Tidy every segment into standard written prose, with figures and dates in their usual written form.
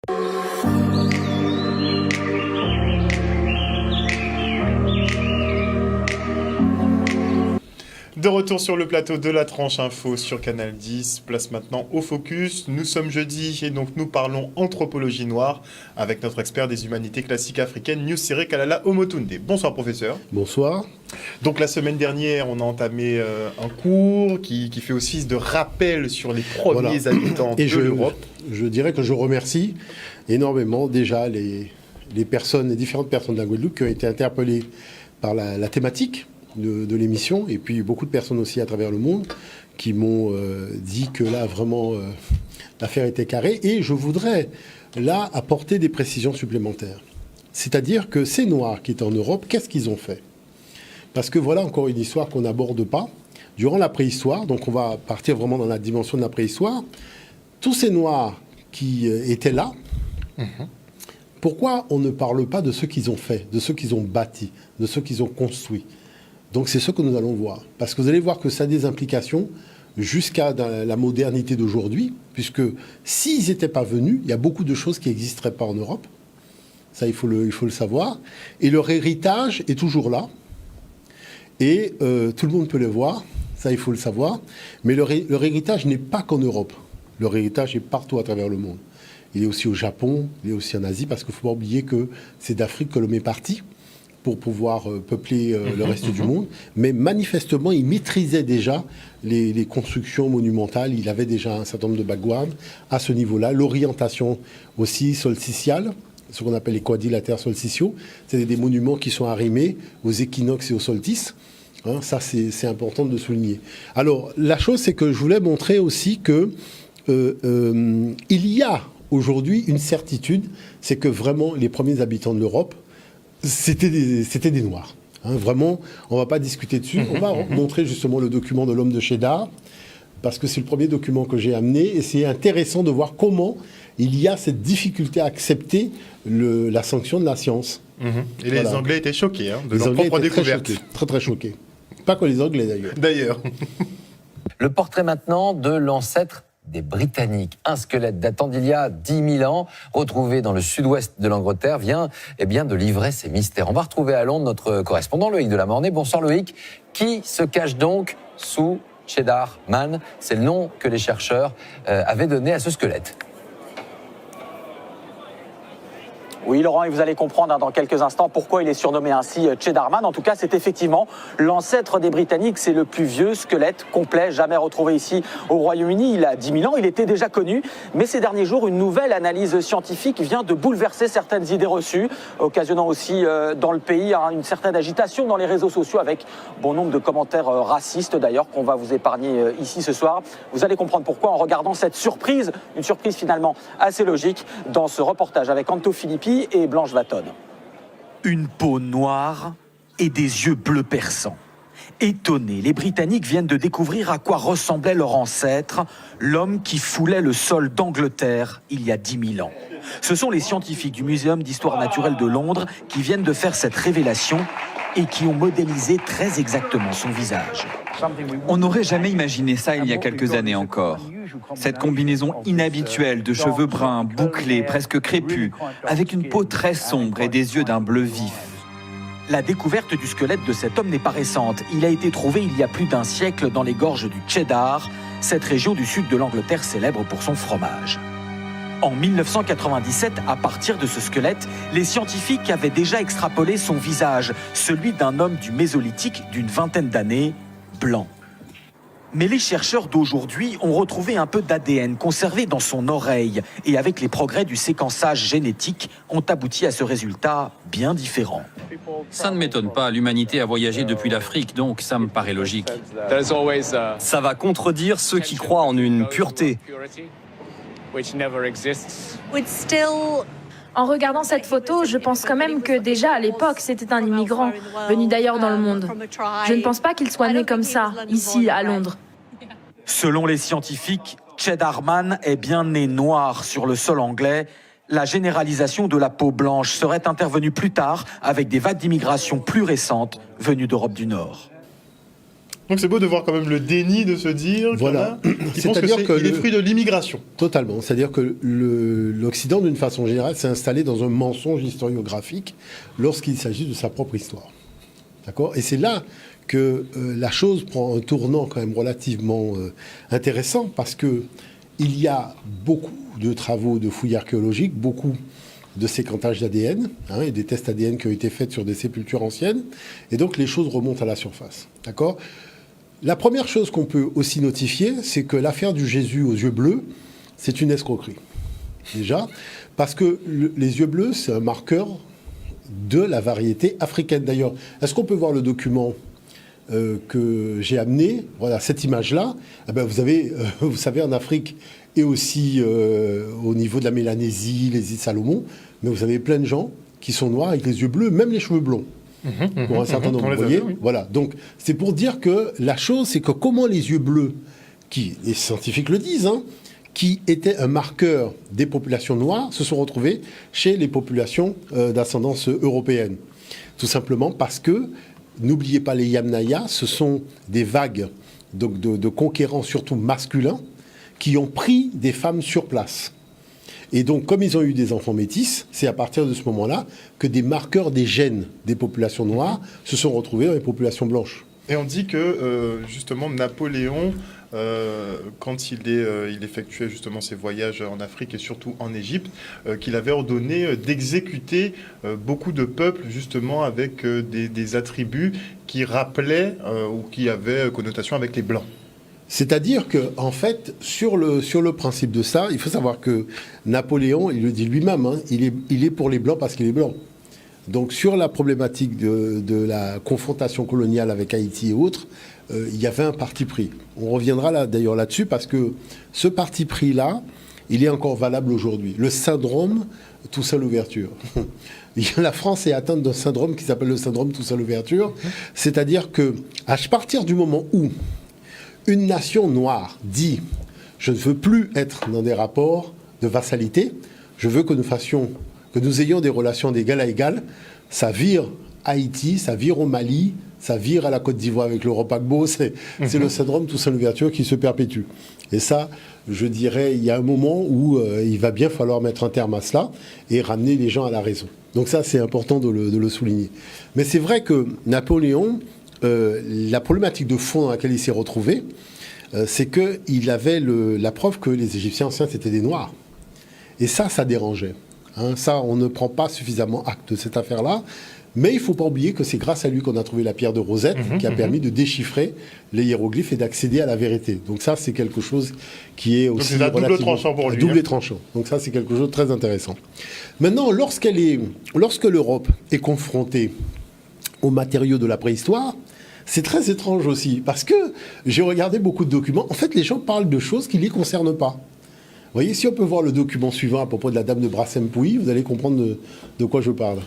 De retour sur le plateau de la tranche info sur Canal 10, place maintenant au focus. Nous sommes jeudi et donc nous parlons anthropologie noire avec notre expert des humanités classiques africaines, Nusire Kalala Omotunde. Bonsoir professeur. Bonsoir. Donc la semaine dernière, on a entamé un cours qui fait office de rappel sur les premiers habitants de l'Europe. Je dirais que je remercie énormément déjà les différentes personnes de la Guadeloupe qui ont été interpellées par la thématique de l'émission, et puis beaucoup de personnes aussi à travers le monde qui m'ont dit que là vraiment l'affaire était carrée, et je voudrais là apporter des précisions supplémentaires. C'est-à-dire que ces Noirs qui étaient en Europe, qu'est-ce qu'ils ont fait? Parce que voilà encore une histoire qu'on n'aborde pas. Durant la préhistoire, donc on va partir vraiment dans la dimension de la préhistoire, tous ces Noirs qui étaient là, pourquoi on ne parle pas de ce qu'ils ont fait, de ce qu'ils ont bâti, de ce qu'ils ont construit? Donc c'est ce que nous allons voir. Parce que vous allez voir que ça a des implications jusqu'à la modernité d'aujourd'hui, puisque s'ils n'étaient pas venus, il y a beaucoup de choses qui n'existeraient pas en Europe. Ça, il faut le savoir. Et leur héritage est toujours là. Et tout le monde peut le voir. Ça, il faut le savoir. Mais leur héritage n'est pas qu'en Europe. Leur héritage est partout à travers le monde. Il est aussi au Japon, il est aussi en Asie, parce qu'il ne faut pas oublier que c'est d'Afrique que l'homme est parti pour pouvoir peupler le reste du monde. Mais manifestement, il maîtrisait déjà les constructions monumentales. Il avait déjà un certain nombre de backgrounds à ce niveau-là. L'orientation aussi solsticiale, ce qu'on appelle les quadrilatères solsticiaux. C'est des monuments qui sont arrimés aux équinoxes et aux solstices. Hein, ça, c'est important de souligner. Alors, la chose, c'est que je voulais montrer aussi que il y a aujourd'hui une certitude, c'est que vraiment, les premiers habitants de l'Europe, c'était des Noirs. Hein, vraiment, on ne va pas discuter dessus. On va montrer justement le document de l'homme de Cheddar, parce que c'est le premier document que j'ai amené, et c'est intéressant de voir comment il y a cette difficulté à accepter la sanction de la science. Et les Anglais étaient choqués de leur Anglais propre découverte. Très, très choqués. Pas que les Anglais, d'ailleurs. Le portrait maintenant de l'ancêtre des Britanniques. Un squelette datant d'il y a 10 000 ans, retrouvé dans le sud-ouest de l'Angleterre, vient de livrer ses mystères. On va retrouver à Londres notre correspondant Loïc Delamornay. Bonsoir Loïc. Qui se cache donc sous Cheddar Man? C'est le nom que les chercheurs avaient donné à ce squelette. Oui, Laurent, et vous allez comprendre dans quelques instants pourquoi il est surnommé ainsi Cheddar Man. En tout cas, c'est effectivement l'ancêtre des Britanniques. C'est le plus vieux squelette complet jamais retrouvé ici au Royaume-Uni. Il a 10 000 ans, il était déjà connu. Mais ces derniers jours, une nouvelle analyse scientifique vient de bouleverser certaines idées reçues, occasionnant aussi dans le pays une certaine agitation dans les réseaux sociaux avec bon nombre de commentaires racistes d'ailleurs qu'on va vous épargner ici ce soir. Vous allez comprendre pourquoi en regardant cette surprise, une surprise finalement assez logique, dans ce reportage avec Anto Filippi et Blanche Vatone. Une peau noire et des yeux bleus perçants. Étonnés, les Britanniques viennent de découvrir à quoi ressemblait leur ancêtre, l'homme qui foulait le sol d'Angleterre il y a 10 000 ans. Ce sont les scientifiques du Muséum d'histoire naturelle de Londres qui viennent de faire cette révélation et qui ont modélisé très exactement son visage. On n'aurait jamais imaginé ça il y a quelques années encore. Cette combinaison inhabituelle de cheveux bruns, bouclés, presque crépus, avec une peau très sombre et des yeux d'un bleu vif. La découverte du squelette de cet homme n'est pas récente. Il a été trouvé il y a plus d'un siècle dans les gorges du Cheddar, cette région du sud de l'Angleterre célèbre pour son fromage. En 1997, à partir de ce squelette, les scientifiques avaient déjà extrapolé son visage, celui d'un homme du Mésolithique d'une vingtaine d'années, blanc. Mais les chercheurs d'aujourd'hui ont retrouvé un peu d'ADN conservé dans son oreille et avec les progrès du séquençage génétique ont abouti à ce résultat bien différent. Ça ne m'étonne pas, l'humanité a voyagé depuis l'Afrique, donc ça me paraît logique. Ça va contredire ceux qui croient en une pureté. En regardant cette photo, je pense quand même que déjà à l'époque, c'était un immigrant, venu d'ailleurs dans le monde. Je ne pense pas qu'il soit né comme ça, ici à Londres. Selon les scientifiques, Cheddar Man est bien né noir sur le sol anglais. La généralisation de la peau blanche serait intervenue plus tard avec des vagues d'immigration plus récentes venues d'Europe du Nord. Donc c'est beau de voir quand même le déni de se dire Voilà. qu'il pense C'est-à-dire qu'il est fruit de l'immigration. Totalement. C'est-à-dire que l'Occident, d'une façon générale, s'est installé dans un mensonge historiographique lorsqu'il s'agit de sa propre histoire. D'accord ? Et c'est là que la chose prend un tournant quand même relativement intéressant, parce que il y a beaucoup de travaux de fouilles archéologiques, beaucoup de séquentage d'ADN, et des tests ADN qui ont été faits sur des sépultures anciennes, et donc les choses remontent à la surface. D'accord ? La première chose qu'on peut aussi notifier, c'est que l'affaire du Jésus aux yeux bleus, c'est une escroquerie. Déjà, parce que les yeux bleus, c'est un marqueur de la variété africaine. D'ailleurs, est-ce qu'on peut voir le document que j'ai amené? Voilà, cette image-là, vous savez, en Afrique, et aussi au niveau de la Mélanésie, les îles Salomon, mais vous avez plein de gens qui sont noirs avec les yeux bleus, même les cheveux blonds. Pour un certain nombre, vous voyez. Oui. Voilà. Donc, c'est pour dire que la chose, c'est que comment les yeux bleus, qui, les scientifiques le disent, qui étaient un marqueur des populations noires, se sont retrouvés chez les populations d'ascendance européenne. Tout simplement parce que, n'oubliez pas les Yamnaya, ce sont des vagues donc de conquérants, surtout masculins, qui ont pris des femmes sur place. Et donc, comme ils ont eu des enfants métis, c'est à partir de ce moment-là que des marqueurs des gènes des populations noires se sont retrouvés dans les populations blanches. Et on dit que, justement, Napoléon, quand il effectuait justement ses voyages en Afrique et surtout en Égypte, qu'il avait ordonné d'exécuter beaucoup de peuples, justement, avec des attributs qui rappelaient ou qui avaient connotation avec les Blancs. C'est-à-dire que, en fait, sur le principe de ça, il faut savoir que Napoléon, il le dit lui-même, il est pour les Blancs parce qu'il est blanc. Donc, sur la problématique de la confrontation coloniale avec Haïti et autres, il y avait un parti pris. On reviendra d'ailleurs là-dessus parce que ce parti pris-là, il est encore valable aujourd'hui. Le syndrome Toussaint Louverture. La France est atteinte d'un syndrome qui s'appelle le syndrome Toussaint Louverture. C'est-à-dire que, à partir du moment où une nation noire dit « je ne veux plus être dans des rapports de vassalité, je veux que nous ayons des relations d'égal à égal », ça vire Haïti, ça vire au Mali, ça vire à la Côte d'Ivoire avec le Ropagbo, c'est le syndrome Toussaint Louverture qui se perpétue. Et ça, je dirais, il y a un moment où il va bien falloir mettre un terme à cela et ramener les gens à la raison. Donc ça, c'est important de le souligner. Mais c'est vrai que Napoléon, la problématique de fond dans laquelle il s'est retrouvé, c'est qu'il avait la preuve que les Égyptiens anciens, c'était des Noirs. Et ça dérangeait. Ça, on ne prend pas suffisamment acte de cette affaire-là. Mais il ne faut pas oublier que c'est grâce à lui qu'on a trouvé la pierre de Rosette qui a permis de déchiffrer les hiéroglyphes et d'accéder à la vérité. Donc ça, c'est quelque chose qui est aussi... Donc c'est un double tranchant pour lui. Double tranchant. Donc ça, c'est quelque chose de très intéressant. Maintenant, lorsque l'Europe est confrontée aux matériaux de la préhistoire, c'est très étrange aussi, parce que j'ai regardé beaucoup de documents. En fait, les gens parlent de choses qui ne les concernent pas. Vous voyez, si on peut voir le document suivant à propos de la dame de Brassempouy, vous allez comprendre de quoi je parle.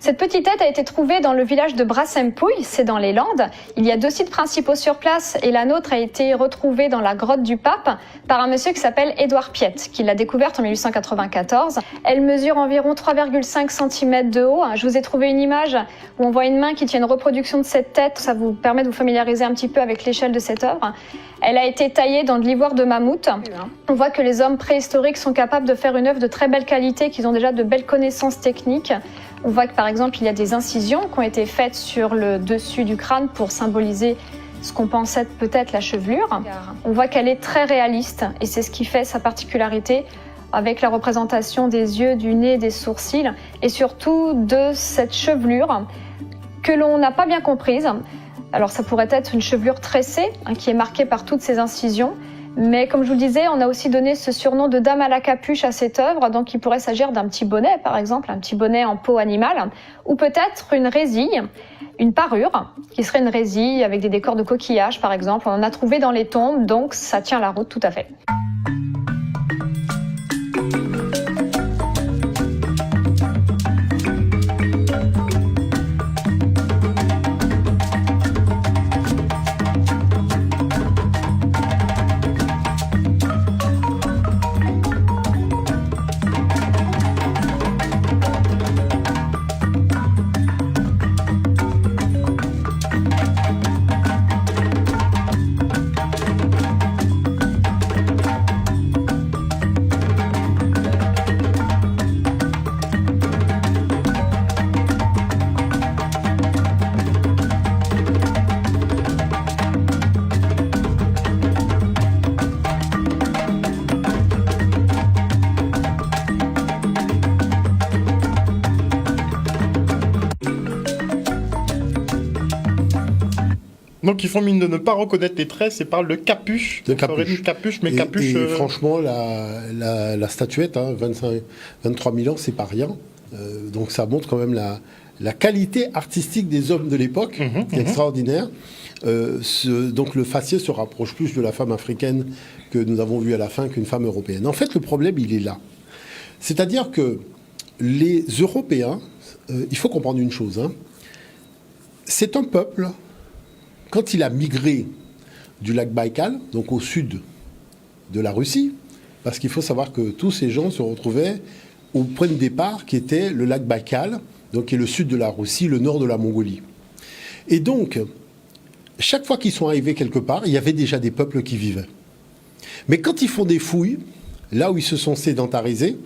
Cette petite tête a été trouvée dans le village de Brassempouy, c'est dans les Landes. Il y a 2 sites principaux sur place et la nôtre a été retrouvée dans la grotte du Pape par un monsieur qui s'appelle Édouard Piette, qui l'a découverte en 1894. Elle mesure environ 3,5 cm de haut. Je vous ai trouvé une image où on voit une main qui tient une reproduction de cette tête. Ça vous permet de vous familiariser un petit peu avec l'échelle de cette œuvre. Elle a été taillée dans de l'ivoire de mammouth. On voit que les hommes préhistoriques sont capables de faire une œuvre de très belle qualité, qu'ils ont déjà de belles connaissances techniques. On voit que par exemple, il y a des incisions qui ont été faites sur le dessus du crâne pour symboliser ce qu'on pensait être peut-être la chevelure. On voit qu'elle est très réaliste et c'est ce qui fait sa particularité avec la représentation des yeux, du nez, des sourcils et surtout de cette chevelure que l'on n'a pas bien comprise. Alors ça pourrait être une chevelure tressée qui est marquée par toutes ces incisions. Mais comme je vous le disais, on a aussi donné ce surnom de dame à la capuche à cette œuvre. Donc il pourrait s'agir d'un petit bonnet, par exemple, un petit bonnet en peau animale, ou peut-être une résille, une parure, qui serait une résille avec des décors de coquillages, par exemple. On en a trouvé dans les tombes, donc ça tient la route tout à fait. Donc ils font mine de ne pas reconnaître les tresses et parlent de capuche. De Ça aurait dit capuche, mais capuche... Et franchement, la statuette, 23 000 ans, c'est pas rien. Donc ça montre quand même la qualité artistique des hommes de l'époque, qui est extraordinaire. Donc le faciès se rapproche plus de la femme africaine que nous avons vu à la fin qu'une femme européenne. En fait, le problème, il est là. C'est-à-dire que les Européens, il faut comprendre une chose, c'est un peuple, quand il a migré du lac Baïkal, donc au sud de la Russie, parce qu'il faut savoir que tous ces gens se retrouvaient au point de départ qui était le lac Baïkal, donc qui est le sud de la Russie, le nord de la Mongolie. Et donc, chaque fois qu'ils sont arrivés quelque part, il y avait déjà des peuples qui vivaient. Mais quand ils font des fouilles, là où ils se sont sédentarisés,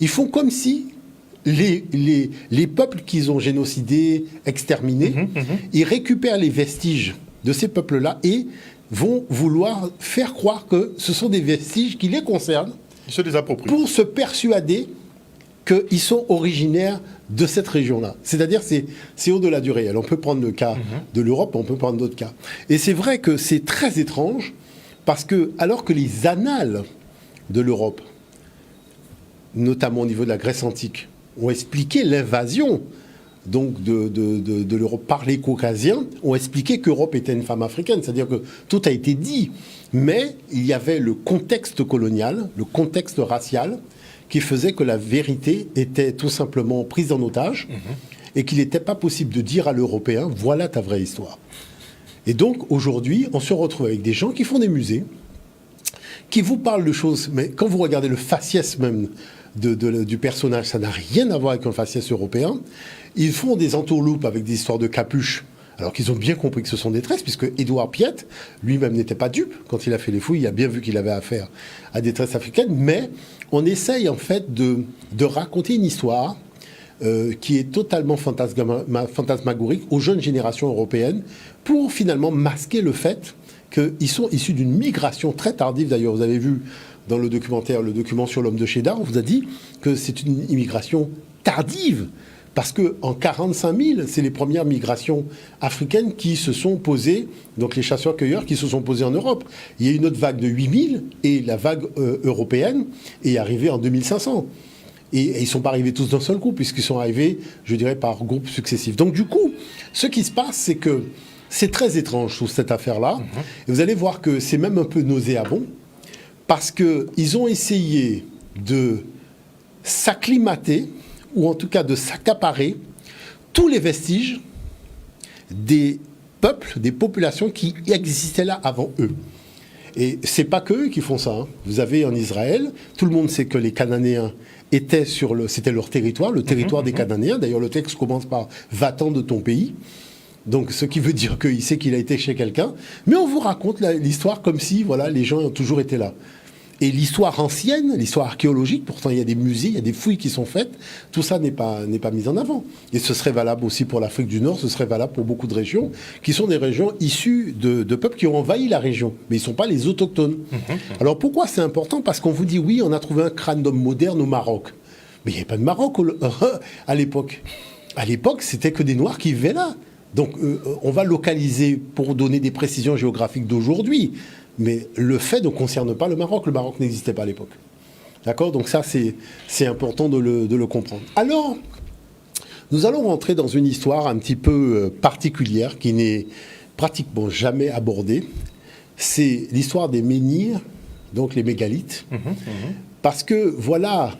ils font comme si les peuples qu'ils ont génocidés, exterminés, ils récupèrent les vestiges de ces peuples-là et vont vouloir faire croire que ce sont des vestiges qui les concernent, ils se les approprient. Pour se persuader qu'ils sont originaires de cette région-là. C'est-à-dire c'est au-delà du réel. On peut prendre le cas de l'Europe, on peut prendre d'autres cas. Et c'est vrai que c'est très étrange, parce que alors que les annales de l'Europe, notamment au niveau de la Grèce antique, ont expliqué l'invasion donc de l'Europe par les Caucasiens, ont expliqué qu'Europe était une femme africaine. C'est-à-dire que tout a été dit. Mais il y avait le contexte colonial, le contexte racial, qui faisait que la vérité était tout simplement prise en otage et qu'il n'était pas possible de dire à l'Européen « voilà ta vraie histoire ». Et donc, aujourd'hui, on se retrouve avec des gens qui font des musées, qui vous parlent de choses, mais quand vous regardez le faciès même du personnage, ça n'a rien à voir avec un faciès européen. Ils font des entourloupes avec des histoires de capuches, alors qu'ils ont bien compris que ce sont des tresses, puisque Édouard Piette, lui-même n'était pas dupe. Quand il a fait les fouilles, il a bien vu qu'il avait affaire à des tresses africaines, mais on essaye en fait de raconter une histoire qui est totalement fantasmagorique aux jeunes générations européennes, pour finalement masquer le fait qu'ils sont issus d'une migration très tardive. D'ailleurs, vous avez vu dans le documentaire, le document sur l'homme de Cheddar, on vous a dit que c'est une immigration tardive, parce qu'en 45 000, c'est les premières migrations africaines qui se sont posées, donc les chasseurs-cueilleurs qui se sont posés en Europe. Il y a eu une autre vague de 8 000, et la vague européenne est arrivée en 2500. Et ils ne sont pas arrivés tous d'un seul coup, puisqu'ils sont arrivés, je dirais, par groupes successifs. Donc du coup, ce qui se passe, c'est que c'est très étrange sous cette affaire-là. Et vous allez voir que c'est même un peu nauséabond, parce qu'ils ont essayé de s'acclimater, ou en tout cas de s'accaparer, tous les vestiges des peuples, des populations qui existaient là avant eux. Et c'est pas qu'eux qui font ça. Vous avez en Israël, tout le monde sait que les Cananéens étaient c'était leur territoire, le territoire des Cananéens. D'ailleurs, le texte commence par « va-t'en de ton pays ». Donc, ce qui veut dire qu'il sait qu'il a été chez quelqu'un. Mais on vous raconte l'histoire comme si, voilà, les gens ont toujours été là. Et l'histoire ancienne, l'histoire archéologique, pourtant il y a des musées, il y a des fouilles qui sont faites, tout ça n'est pas mis en avant. Et ce serait valable aussi pour l'Afrique du Nord, ce serait valable pour beaucoup de régions, qui sont des régions issues de peuples qui ont envahi la région, mais ils ne sont pas les autochtones. Alors pourquoi c'est important? Parce qu'on vous dit, oui, on a trouvé un crâne d'homme moderne au Maroc. Mais il n'y avait pas de Maroc à l'époque. À l'époque, c'était que des Noirs qui vivaient là. Donc on va localiser pour donner des précisions géographiques d'aujourd'hui. Mais le fait ne concerne pas le Maroc. Le Maroc n'existait pas à l'époque. D'accord? Donc ça, c'est important de le comprendre. Alors, nous allons rentrer dans une histoire un petit peu particulière qui n'est pratiquement jamais abordée. C'est l'histoire des menhirs, donc les mégalithes. Parce que voilà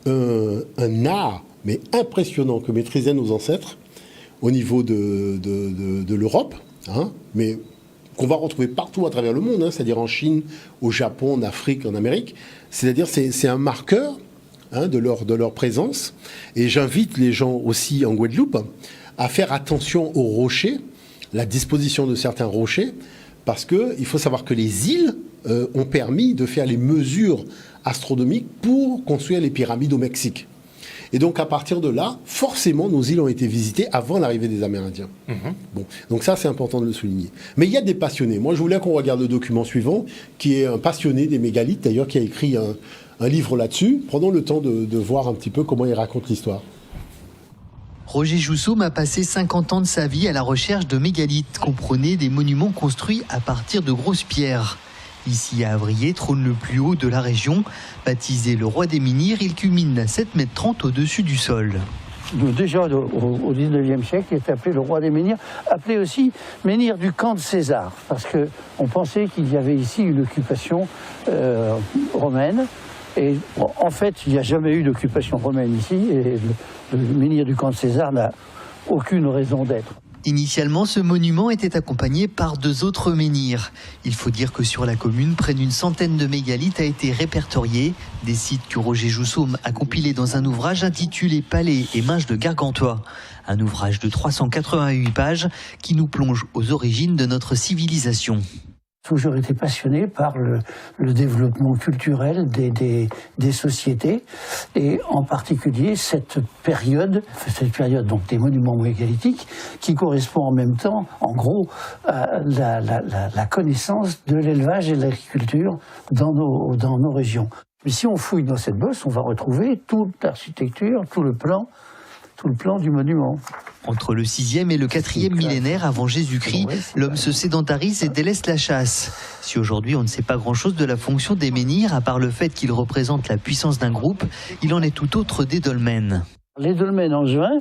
un art, mais impressionnant, que maîtrisaient nos ancêtres au niveau de l'Europe, mais qu'on va retrouver partout à travers le monde, c'est-à-dire en Chine, au Japon, en Afrique, en Amérique. C'est-à-dire c'est un marqueur de leur présence. Et j'invite les gens aussi en Guadeloupe à faire attention aux rochers, la disposition de certains rochers, parce qu'il faut savoir que les îles ont permis de faire les mesures astronomiques pour construire les pyramides au Mexique. Et donc, à partir de là, forcément, nos îles ont été visitées avant l'arrivée des Amérindiens. Bon, donc ça, c'est important de le souligner. Mais il y a des passionnés. Moi, je voulais qu'on regarde le document suivant, qui est un passionné des mégalithes, d'ailleurs, qui a écrit un livre là-dessus. Prenons le temps de voir un petit peu comment il raconte l'histoire. Roger Joussoum a passé 50 ans de sa vie à la recherche de mégalithes, comprenez des monuments construits à partir de grosses pierres. Ici à Avrier trône le plus haut de la région. Baptisé le roi des menhirs, il culmine à 7,30 m au-dessus du sol. Déjà au 19e siècle, il est appelé le roi des menhirs, appelé aussi menhir du camp de César, parce qu'on pensait qu'il y avait ici une occupation romaine. Et bon, en fait, il n'y a jamais eu d'occupation romaine ici, et le menhir du camp de César n'a aucune raison d'être. Initialement, ce monument était accompagné par 2 autres menhirs. Il faut dire que sur la commune, près d'une centaine de mégalithes a été répertoriés, des sites que Roger Joussoum a compilés dans un ouvrage intitulé Palais et Minges de Gargantua. Un ouvrage de 388 pages qui nous plonge aux origines de notre civilisation. Toujours été passionné par le développement culturel des sociétés et en particulier cette période donc des monuments mégalithiques qui correspond en même temps, en gros, à la connaissance de l'élevage et de l'agriculture dans nos régions. Mais si on fouille dans cette bosse, on va retrouver toute l'architecture, tout le plan du monument. Entre le 6e et le 4e millénaire avant Jésus-Christ, l'homme se sédentarise et délaisse la chasse. Si aujourd'hui on ne sait pas grand-chose de la fonction des menhirs, à part le fait qu'ils représentent la puissance d'un groupe, il en est tout autre des dolmens. Les dolmens angevins,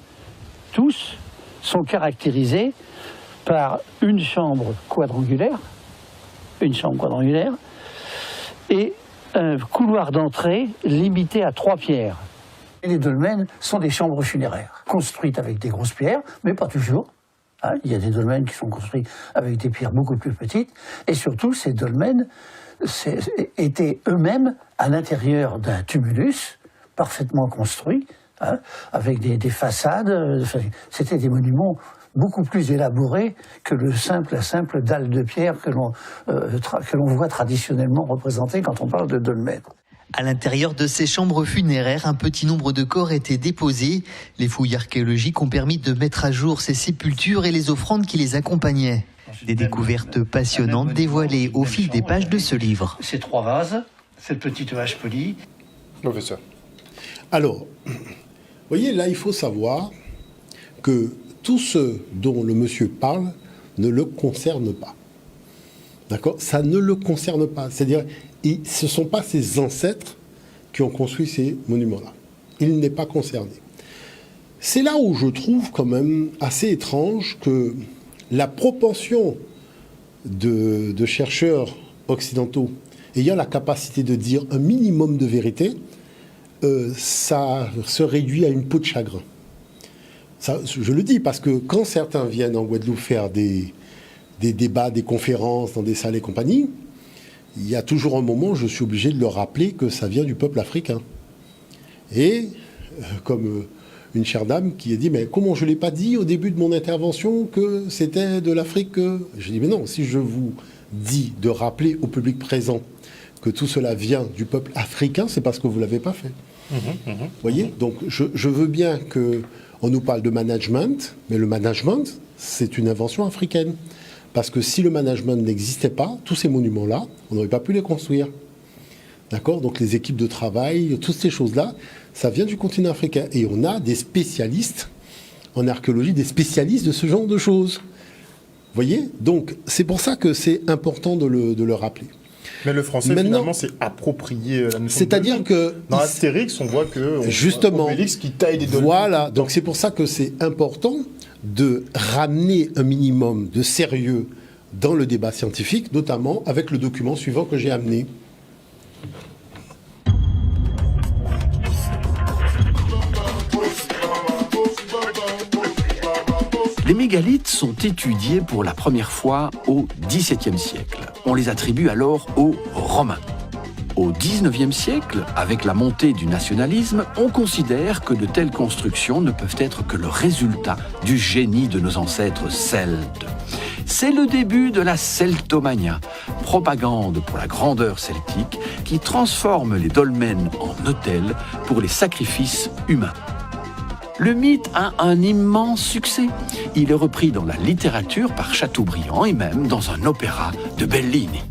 tous, sont caractérisés par une chambre quadrangulaire et un couloir d'entrée limité à 3 pierres. Et les dolmens sont des chambres funéraires, construites avec des grosses pierres, mais pas toujours. Il y a des dolmens qui sont construits avec des pierres beaucoup plus petites. Et surtout, ces dolmens étaient eux-mêmes à l'intérieur d'un tumulus parfaitement construit, avec des façades. C'était des monuments beaucoup plus élaborés que la simple dalle de pierre que l'on voit traditionnellement représentée quand on parle de dolmen. À l'intérieur de ces chambres funéraires, un petit nombre de corps étaient déposés. Les fouilles archéologiques ont permis de mettre à jour ces sépultures et les offrandes qui les accompagnaient. Des découvertes passionnantes dévoilées au fil des pages de ce livre. Ces 3 vases, cette petite vache polie. Professeur. Alors, vous voyez, là, il faut savoir que tout ce dont le monsieur parle ne le concerne pas. D'accord ? Ça ne le concerne pas. C'est-à-dire, ce ne sont pas ses ancêtres qui ont construit ces monuments-là. Il n'est pas concerné. C'est là où je trouve quand même assez étrange que la proportion de chercheurs occidentaux ayant la capacité de dire un minimum de vérité, ça se réduit à une peau de chagrin. Ça, je le dis parce que quand certains viennent en Guadeloupe faire des débats, des conférences dans des salles et compagnie, il y a toujours un moment où je suis obligé de leur rappeler que ça vient du peuple africain. Et comme une chère dame qui a dit « Mais comment je ne l'ai pas dit au début de mon intervention que c'était de l'Afrique que... » Je dis « Mais non, si je vous dis de rappeler au public présent que tout cela vient du peuple africain, c'est parce que vous ne l'avez pas fait. » Vous voyez ? Donc je veux bien qu'on nous parle de management, mais le management, c'est une invention africaine. Parce que si le management n'existait pas, tous ces monuments-là, on n'aurait pas pu les construire. D'accord ? Donc les équipes de travail, toutes ces choses-là, ça vient du continent africain. Et on a des spécialistes en archéologie, des spécialistes de ce genre de choses. Vous voyez ? Donc c'est pour ça que c'est important de le rappeler. Mais le français, finalement, s'est approprié la notion. C'est-à-dire que... Dans Astérix, on voit que... Justement. Obélix qui taille des dolmens. Voilà. Donc c'est pour ça que c'est important de ramener un minimum de sérieux dans le débat scientifique, notamment avec le document suivant que j'ai amené. Les mégalithes sont étudiés pour la première fois au XVIIe siècle. On les attribue alors aux Romains. Au XIXe siècle, avec la montée du nationalisme, on considère que de telles constructions ne peuvent être que le résultat du génie de nos ancêtres celtes. C'est le début de la celtomania, propagande pour la grandeur celtique qui transforme les dolmens en autels pour les sacrifices humains. Le mythe a un immense succès. Il est repris dans la littérature par Chateaubriand et même dans un opéra de Bellini.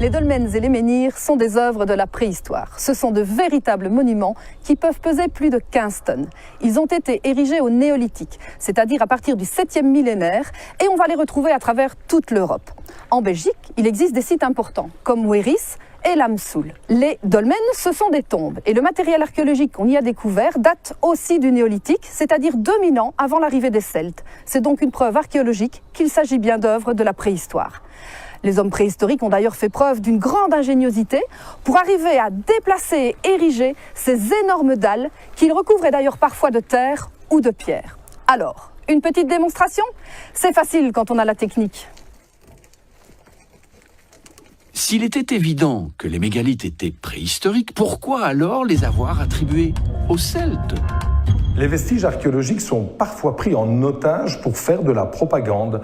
Les dolmens et les menhirs sont des œuvres de la préhistoire. Ce sont de véritables monuments qui peuvent peser plus de 15 tonnes. Ils ont été érigés au néolithique, c'est-à-dire à partir du 7e millénaire, et on va les retrouver à travers toute l'Europe. En Belgique, il existe des sites importants, comme Wéris et Lamsoul. Les dolmens, ce sont des tombes, et le matériel archéologique qu'on y a découvert date aussi du néolithique, c'est-à-dire 2000 ans avant l'arrivée des Celtes. C'est donc une preuve archéologique qu'il s'agit bien d'œuvres de la préhistoire. Les hommes préhistoriques ont d'ailleurs fait preuve d'une grande ingéniosité pour arriver à déplacer et ériger ces énormes dalles qu'ils recouvraient d'ailleurs parfois de terre ou de pierre. Alors, une petite démonstration ? C'est facile quand on a la technique. S'il était évident que les mégalithes étaient préhistoriques, pourquoi alors les avoir attribués aux Celtes ? Les vestiges archéologiques sont parfois pris en otage pour faire de la propagande.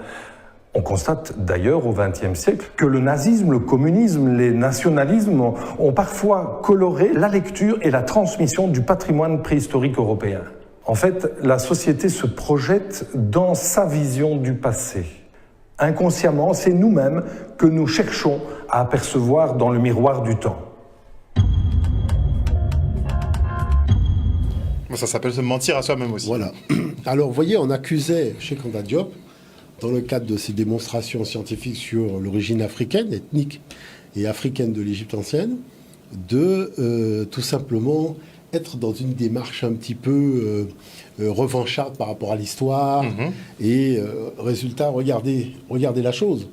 On constate d'ailleurs au XXe siècle que le nazisme, le communisme, les nationalismes ont parfois coloré la lecture et la transmission du patrimoine préhistorique européen. En fait, la société se projette dans sa vision du passé. Inconsciemment, c'est nous-mêmes que nous cherchons à apercevoir dans le miroir du temps. Ça s'appelle se mentir à soi-même aussi. Voilà. Alors, vous voyez, on accusait Cheikh Anta Diop, dans le cadre de ses démonstrations scientifiques sur l'origine africaine, ethnique et africaine de l'Égypte ancienne, de tout simplement être dans une démarche un petit peu revancharde par rapport à l'histoire. Et résultat, regardez la chose.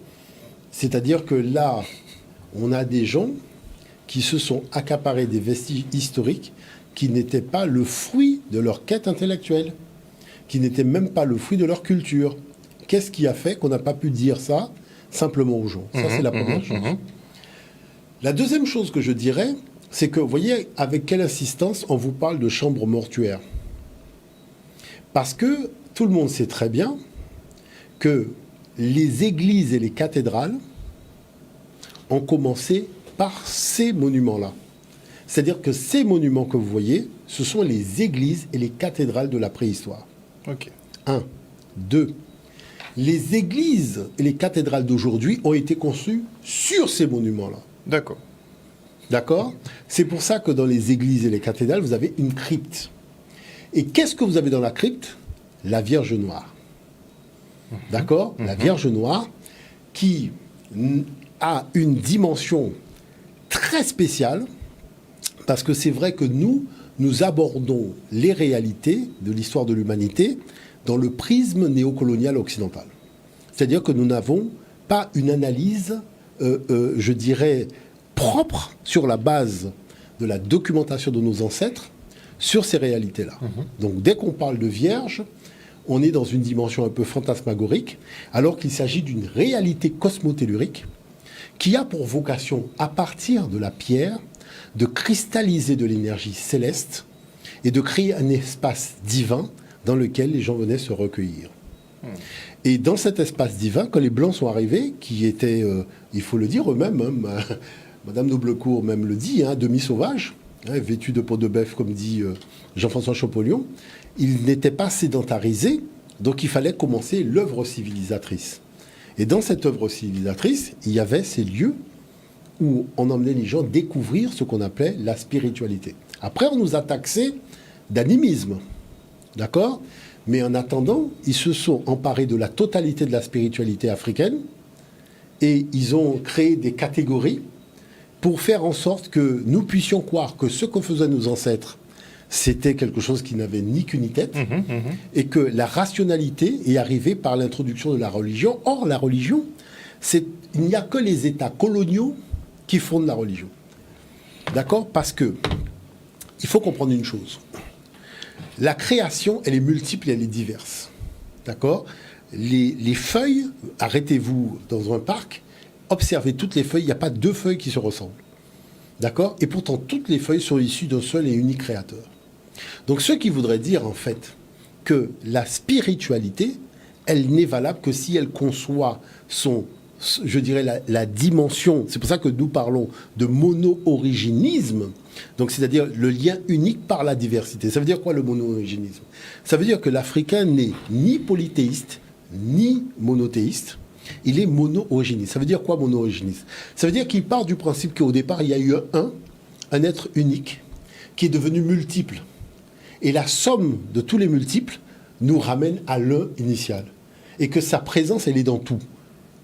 C'est-à-dire que là, on a des gens qui se sont accaparés des vestiges historiques qui n'étaient pas le fruit de leur quête intellectuelle, qui n'étaient même pas le fruit de leur culture. Qu'est-ce qui a fait qu'on n'a pas pu dire ça simplement aux gens ? Ça, c'est la première chose. La deuxième chose que je dirais, c'est que, vous voyez, avec quelle insistance on vous parle de chambres mortuaires ? Parce que tout le monde sait très bien que les églises et les cathédrales ont commencé par ces monuments-là. C'est-à-dire que ces monuments que vous voyez, ce sont les églises et les cathédrales de la préhistoire. Ok. 1. 2. Les églises et les cathédrales d'aujourd'hui ont été conçues sur ces monuments-là. D'accord. D'accord ? C'est pour ça que dans les églises et les cathédrales, vous avez une crypte. Et qu'est-ce que vous avez dans la crypte ? La Vierge Noire. D'accord ? La Vierge Noire qui a une dimension très spéciale, parce que c'est vrai que nous abordons les réalités de l'histoire de l'humanité dans le prisme néocolonial occidental. C'est-à-dire que nous n'avons pas une analyse, je dirais, propre sur la base de la documentation de nos ancêtres sur ces réalités-là. Donc dès qu'on parle de Vierge, on est dans une dimension un peu fantasmagorique, alors qu'il s'agit d'une réalité cosmotellurique qui a pour vocation, à partir de la pierre, de cristalliser de l'énergie céleste et de créer un espace divin dans lequel les gens venaient se recueillir. Et dans cet espace divin, quand les Blancs sont arrivés, qui étaient, il faut le dire eux-mêmes, Madame Noblecourt même le dit, demi-sauvages, vêtus de peau de bœuf, comme dit Jean-François Champollion, ils n'étaient pas sédentarisés, donc il fallait commencer l'œuvre civilisatrice. Et dans cette œuvre civilisatrice, il y avait ces lieux où on emmenait les gens découvrir ce qu'on appelait la spiritualité. Après, on nous a taxé d'animisme, d'accord ? Mais en attendant, ils se sont emparés de la totalité de la spiritualité africaine et ils ont créé des catégories pour faire en sorte que nous puissions croire que ce que faisaient nos ancêtres, c'était quelque chose qui n'avait ni queue ni tête, et que la rationalité est arrivée par l'introduction de la religion. Or, la religion, il n'y a que les États coloniaux qui fondent la religion. D'accord ? Parce que il faut comprendre une chose. La création, elle est multiple et elle est diverse. D'accord ? Les feuilles, arrêtez-vous dans un parc, observez toutes les feuilles, il n'y a pas deux feuilles qui se ressemblent. D'accord ? Et pourtant, toutes les feuilles sont issues d'un seul et unique créateur. Donc, ce qui voudrait dire, en fait, que la spiritualité, elle n'est valable que si elle conçoit je dirais, la dimension. C'est pour ça que nous parlons de mono-origénisme. Donc, c'est-à-dire le lien unique par la diversité. Ça veut dire quoi, le mono-origénisme ? Ça veut dire que l'Africain n'est ni polythéiste, ni monothéiste, il est mono-origéniste. Ça veut dire quoi, mono-origéniste? Ça veut dire qu'il part du principe qu'au départ, il y a eu un être unique, qui est devenu multiple. Et la somme de tous les multiples nous ramène à l'un initial. Et que sa présence, elle est dans tout.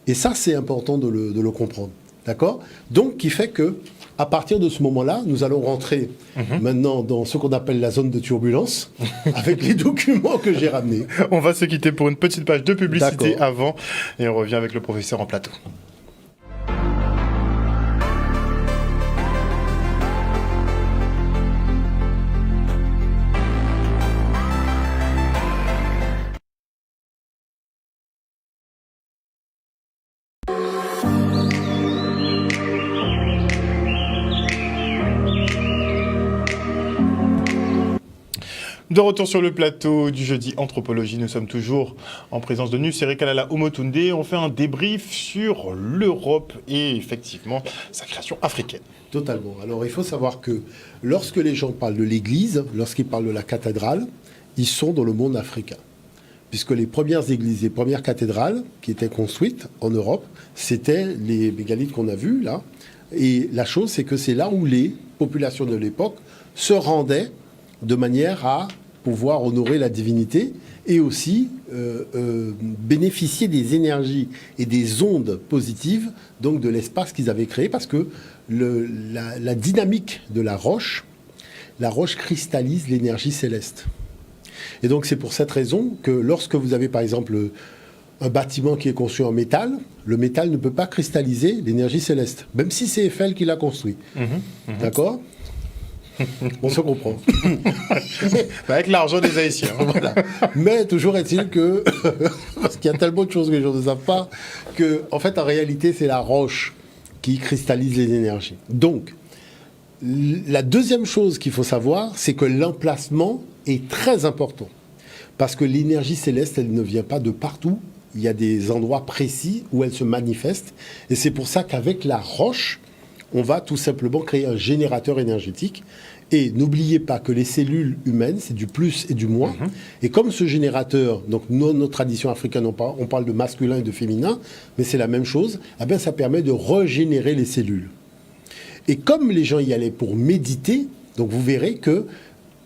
Et ça, c'est important de le comprendre. D'accord? Donc, qui fait que, à partir de ce moment-là, nous allons rentrer maintenant dans ce qu'on appelle la zone de turbulence, avec les documents que j'ai ramenés. On va se quitter pour une petite page de publicité avant, et on revient avec le professeur en plateau. De retour sur le plateau du jeudi Anthropologie, nous sommes toujours en présence de Nusere Kalala Omotunde. On fait un débrief sur l'Europe et effectivement sa création africaine. Totalement. Alors il faut savoir que lorsque les gens parlent de l'Église, lorsqu'ils parlent de la cathédrale, ils sont dans le monde africain. Puisque les premières églises, les premières cathédrales qui étaient construites en Europe, c'était les mégalithes qu'on a vus là. Et la chose, c'est que c'est là où les populations de l'époque se rendaient de manière à pouvoir honorer la divinité et aussi bénéficier des énergies et des ondes positives donc de l'espace qu'ils avaient créé, parce que la dynamique de la roche cristallise l'énergie céleste. Et donc c'est pour cette raison que lorsque vous avez par exemple un bâtiment qui est construit en métal, le métal ne peut pas cristalliser l'énergie céleste, même si c'est Eiffel qui l'a construit. D'accord ? On se comprend. Avec l'argent des Haïtiens. Voilà. Mais toujours est-il que, parce qu'il y a tellement de choses que les gens ne savent pas, que, en fait, en réalité, c'est la roche qui cristallise les énergies. Donc, la deuxième chose qu'il faut savoir, c'est que l'emplacement est très important. Parce que l'énergie céleste, elle ne vient pas de partout. Il y a des endroits précis où elle se manifeste. Et c'est pour ça qu'avec la roche, on va tout simplement créer un générateur énergétique. Et n'oubliez pas que les cellules humaines, c'est du plus et du moins. Et comme ce générateur, donc notre tradition africaine, on parle de masculin et de féminin, mais c'est la même chose, eh bien, ça permet de régénérer les cellules. Et comme les gens y allaient pour méditer, donc vous verrez que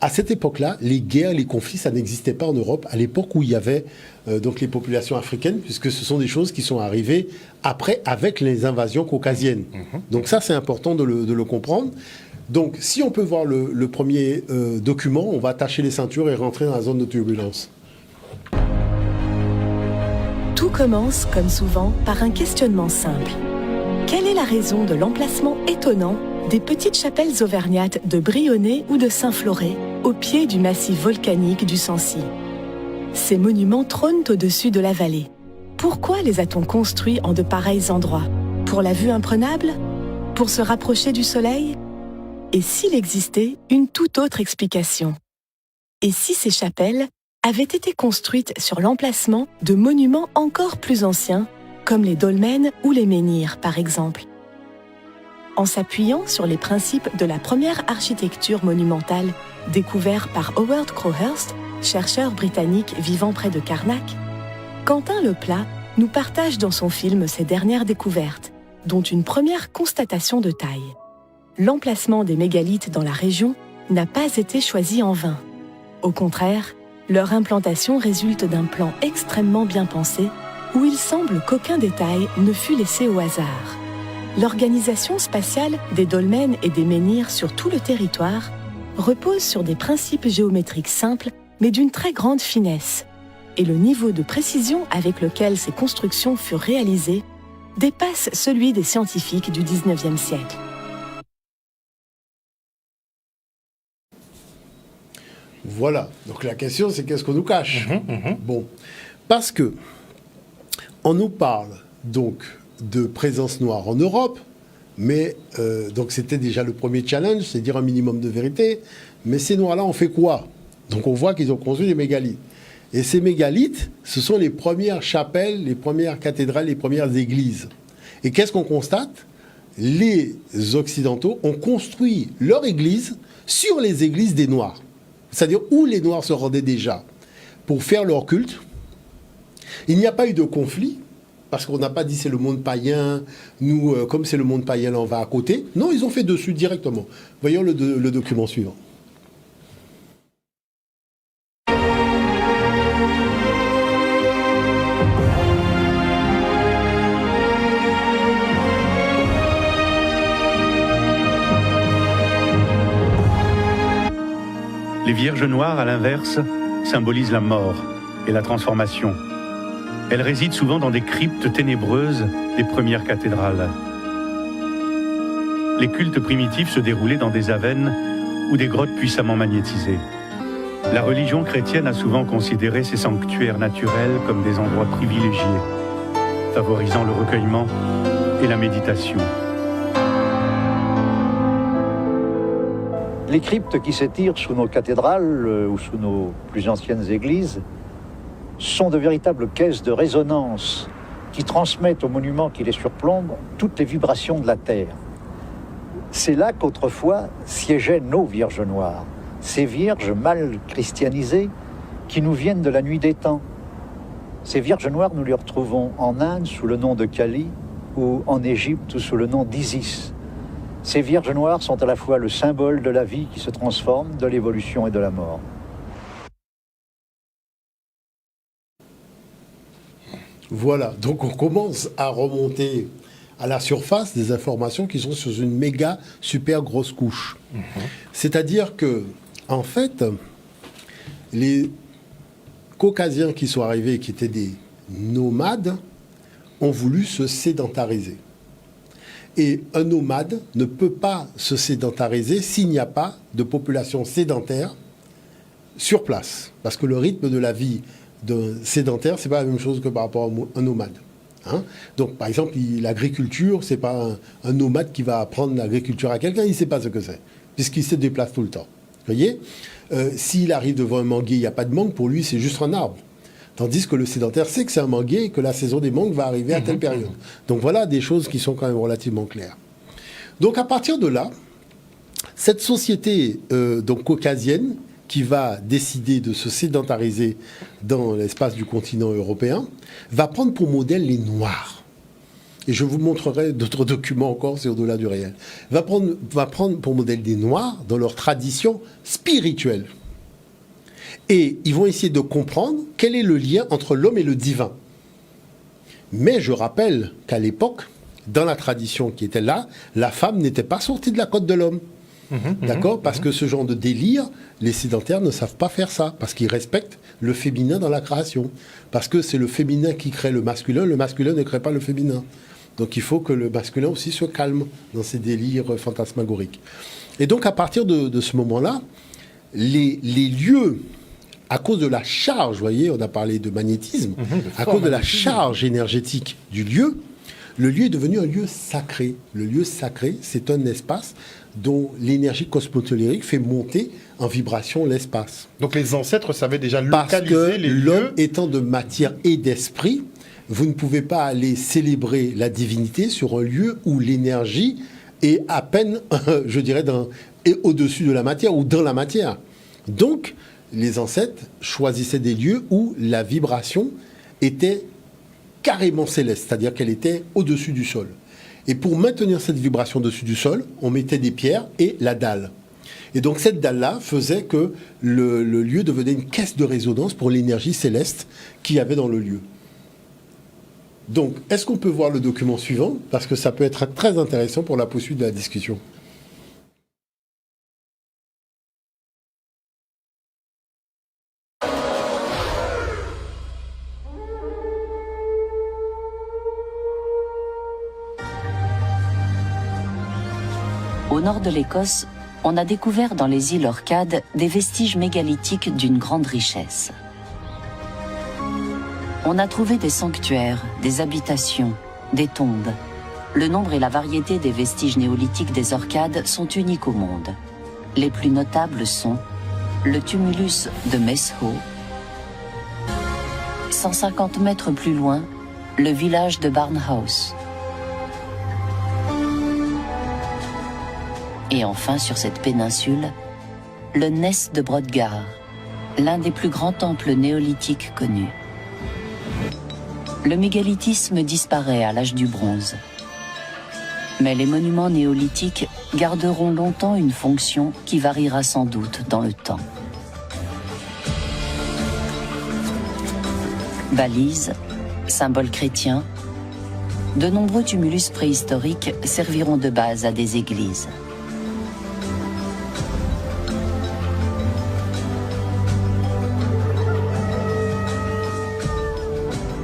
à cette époque-là, les guerres, les conflits, ça n'existait pas en Europe, à l'époque où il y avait donc les populations africaines, puisque ce sont des choses qui sont arrivées après, avec les invasions caucasiennes. Donc ça, c'est important de le comprendre. Donc, si on peut voir le premier document, on va attacher les ceintures et rentrer dans la zone de turbulence. Tout commence, comme souvent, par un questionnement simple. Quelle est la raison de l'emplacement étonnant des petites chapelles auvergnates de Brionnais ou de Saint-Floré, au pied du massif volcanique du Sancy? Ces monuments trônent au-dessus de la vallée. Pourquoi les a-t-on construits en de pareils endroits? Pour la vue imprenable? Pour se rapprocher du soleil? Et s'il existait une toute autre explication? Et si ces chapelles avaient été construites sur l'emplacement de monuments encore plus anciens, comme les dolmens ou les menhirs par exemple? En s'appuyant sur les principes de la première architecture monumentale découverte par Howard Crowhurst, chercheur britannique vivant près de Karnak, Quentin Leplat nous partage dans son film ses dernières découvertes, dont une première constatation de taille. L'emplacement des mégalithes dans la région n'a pas été choisi en vain. Au contraire, leur implantation résulte d'un plan extrêmement bien pensé, où il semble qu'aucun détail ne fut laissé au hasard. L'organisation spatiale des dolmens et des menhirs sur tout le territoire repose sur des principes géométriques simples, mais d'une très grande finesse. Et le niveau de précision avec lequel ces constructions furent réalisées dépasse celui des scientifiques du XIXe siècle. Voilà. Donc la question, c'est qu'est-ce qu'on nous cache? Bon, parce que on nous parle donc de présence noire en Europe, mais donc c'était déjà le premier challenge, c'est dire un minimum de vérité. Mais ces noirs-là, on fait quoi? Donc on voit qu'ils ont construit des mégalithes. Et ces mégalithes, ce sont les premières chapelles, les premières cathédrales, les premières églises. Et qu'est-ce qu'on constate? Les Occidentaux ont construit leur église sur les églises des Noirs. C'est-à-dire où les Noirs se rendaient déjà pour faire leur culte. Il n'y a pas eu de conflit, parce qu'on n'a pas dit c'est le monde païen, nous, comme c'est le monde païen, là, on va à côté. Non, ils ont fait dessus directement. Voyons le document suivant. Les Vierges Noires, à l'inverse, symbolisent la mort et la transformation. Elles résident souvent dans des cryptes ténébreuses des premières cathédrales. Les cultes primitifs se déroulaient dans des avennes ou des grottes puissamment magnétisées. La religion chrétienne a souvent considéré ces sanctuaires naturels comme des endroits privilégiés, favorisant le recueillement et la méditation. Les cryptes qui s'étirent sous nos cathédrales ou sous nos plus anciennes églises sont de véritables caisses de résonance qui transmettent aux monuments qui les surplombent toutes les vibrations de la Terre. C'est là qu'autrefois siégeaient nos Vierges Noires, ces vierges mal christianisées qui nous viennent de la nuit des temps. Ces Vierges Noires, nous les retrouvons en Inde sous le nom de Kali ou en Égypte sous le nom d'Isis. Ces Vierges Noires sont à la fois le symbole de la vie qui se transforme, de l'évolution et de la mort. Voilà, donc on commence à remonter à la surface des informations qui sont sur une méga super grosse couche. C'est-à-dire que, en fait, les Caucasiens qui sont arrivés, qui étaient des nomades, ont voulu se sédentariser. Et un nomade ne peut pas se sédentariser s'il n'y a pas de population sédentaire sur place. Parce que le rythme de la vie d'un sédentaire, ce n'est pas la même chose que par rapport à un nomade. Hein? Donc, par exemple, l'agriculture, ce n'est pas un nomade qui va apprendre l'agriculture à quelqu'un, il ne sait pas ce que c'est, puisqu'il se déplace tout le temps. Vous voyez, s'il arrive devant un manguier, il n'y a pas de mangue, pour lui, c'est juste un arbre. Tandis que le sédentaire sait que c'est un manguier et que la saison des mangues va arriver à telle période. Donc voilà des choses qui sont quand même relativement claires. Donc à partir de là, cette société donc caucasienne qui va décider de se sédentariser dans l'espace du continent européen va prendre pour modèle les Noirs. Et je vous montrerai d'autres documents encore, c'est au-delà du réel. Va prendre pour modèle des Noirs dans leur tradition spirituelle. Et ils vont essayer de comprendre quel est le lien entre l'homme et le divin. Mais je rappelle qu'à l'époque, dans la tradition qui était là, la femme n'était pas sortie de la côte de l'homme. D'accord ? Parce que ce genre de délire, les sédentaires ne savent pas faire ça, parce qu'ils respectent le féminin dans la création. Parce que c'est le féminin qui crée le masculin ne crée pas le féminin. Donc il faut que le masculin aussi se calme dans ces délires fantasmagoriques. Et donc à partir de ce moment-là, les lieux, à cause de la charge, vous voyez, on a parlé de magnétisme, à cause de la charge énergétique du lieu, le lieu est devenu un lieu sacré. Le lieu sacré, c'est un espace dont l'énergie cosmotellurique fait monter en vibration l'espace. Donc les ancêtres savaient déjà Parce localiser que les l'homme lieux. étant de matière et d'esprit, vous ne pouvez pas aller célébrer la divinité sur un lieu où l'énergie est à peine, je dirais, est au-dessus de la matière ou dans la matière. Donc, les ancêtres choisissaient des lieux où la vibration était carrément céleste, c'est-à-dire qu'elle était au-dessus du sol. Et pour maintenir cette vibration au-dessus du sol, on mettait des pierres et la dalle. Et donc cette dalle-là faisait que le lieu devenait une caisse de résonance pour l'énergie céleste qu'il y avait dans le lieu. Donc, est-ce qu'on peut voir le document suivant ? Parce que ça peut être très intéressant pour la poursuite de la discussion. Au nord de l'Écosse, on a découvert dans les îles Orcades des vestiges mégalithiques d'une grande richesse. On a trouvé des sanctuaires, des habitations, des tombes. Le nombre et la variété des vestiges néolithiques des Orcades sont uniques au monde. Les plus notables sont le tumulus de Mesho, 150 mètres plus loin, le village de Barnhouse. Et enfin, sur cette péninsule, le Ness de Brodgar, l'un des plus grands temples néolithiques connus. le mégalithisme disparaît à l'âge du bronze. Mais les monuments néolithiques garderont longtemps une fonction qui variera sans doute dans le temps. Balises, symboles chrétiens, de nombreux tumulus préhistoriques serviront de base à des églises.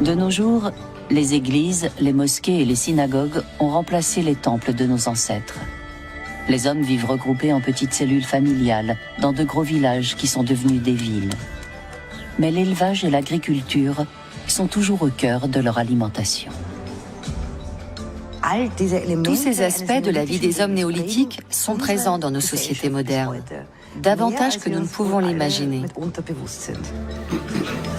De nos jours, les églises, les mosquées et les synagogues ont remplacé les temples de nos ancêtres. Les hommes vivent regroupés en petites cellules familiales, dans de gros villages qui sont devenus des villes. Mais l'élevage et l'agriculture sont toujours au cœur de leur alimentation. Tous ces aspects de la vie des hommes néolithiques sont présents dans nos sociétés modernes, davantage que nous ne pouvons l'imaginer. Donc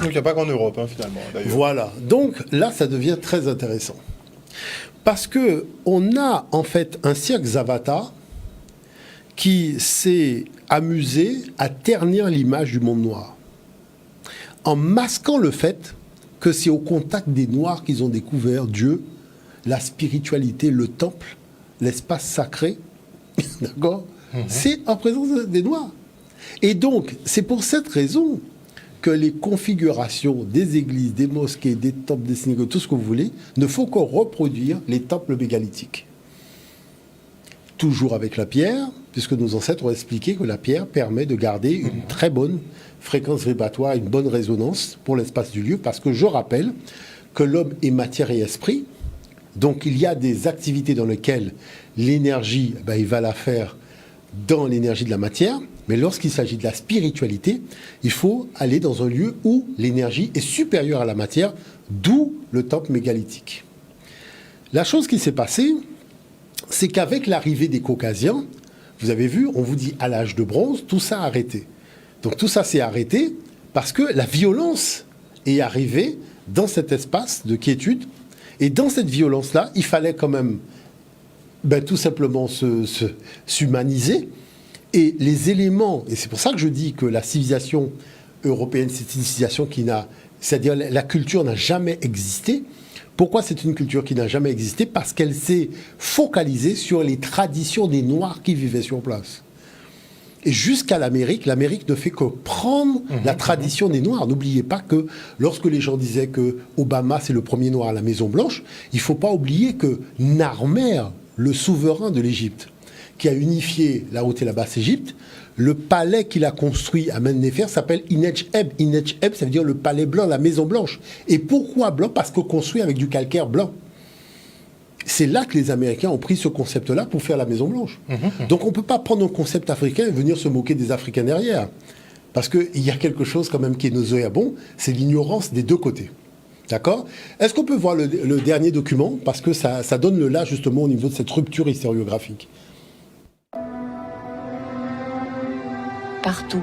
il n'y a pas qu'en Europe, finalement. Voilà. Donc là, ça devient très intéressant. Parce qu'on a en fait un cirque Zavata qui s'est amusé à ternir l'image du monde noir, en masquant le fait que c'est au contact des Noirs qu'ils ont découvert Dieu, la spiritualité, le temple, l'espace sacré. D'accord ? C'est en présence des Noirs. Et donc, c'est pour cette raison que les configurations des églises, des mosquées, des temples, des synagogues, tout ce que vous voulez, ne font que reproduire les temples mégalithiques. Toujours avec la pierre, puisque nos ancêtres ont expliqué que la pierre permet de garder une très bonne fréquence vibratoire, une bonne résonance pour l'espace du lieu, parce que je rappelle que l'homme est matière et esprit, donc il y a des activités dans lesquelles l'énergie, il va la faire dans l'énergie de la matière, mais lorsqu'il s'agit de la spiritualité, il faut aller dans un lieu où l'énergie est supérieure à la matière, d'où le temple mégalithique. La chose qui s'est passée, c'est qu'avec l'arrivée des Caucasiens, vous avez vu, on vous dit à l'âge de bronze, tout ça a arrêté. Donc tout ça s'est arrêté parce que la violence est arrivée dans cet espace de quiétude. Et dans cette violence-là, il fallait quand même tout simplement s'humaniser. Et les éléments, et c'est pour ça que je dis que la civilisation européenne, c'est une civilisation qui n'a... C'est-à-dire la culture n'a jamais existé. Pourquoi c'est une culture qui n'a jamais existé ? Parce qu'elle s'est focalisée sur les traditions des Noirs qui vivaient sur place. Et jusqu'à l'Amérique ne fait que prendre la tradition des Noirs. N'oubliez pas que lorsque les gens disaient que Obama c'est le premier Noir à la Maison Blanche, il ne faut pas oublier que Narmer, le souverain de l'Égypte, qui a unifié la Haute et la Basse Égypte, le palais qu'il a construit à Men-Nefer s'appelle Inetch-Eb. Inetch-Eb, ça veut dire le palais blanc, la Maison Blanche. Et pourquoi blanc ? Parce que construit avec du calcaire blanc. C'est là que les Américains ont pris ce concept-là pour faire la Maison Blanche. Donc on ne peut pas prendre un concept africain et venir se moquer des Africains derrière. Parce qu'il y a quelque chose quand même qui est nauséabond, c'est l'ignorance des deux côtés. D'accord ? Est-ce qu'on peut voir le dernier document ? Parce que ça donne le là justement au niveau de cette rupture historiographique. Partout,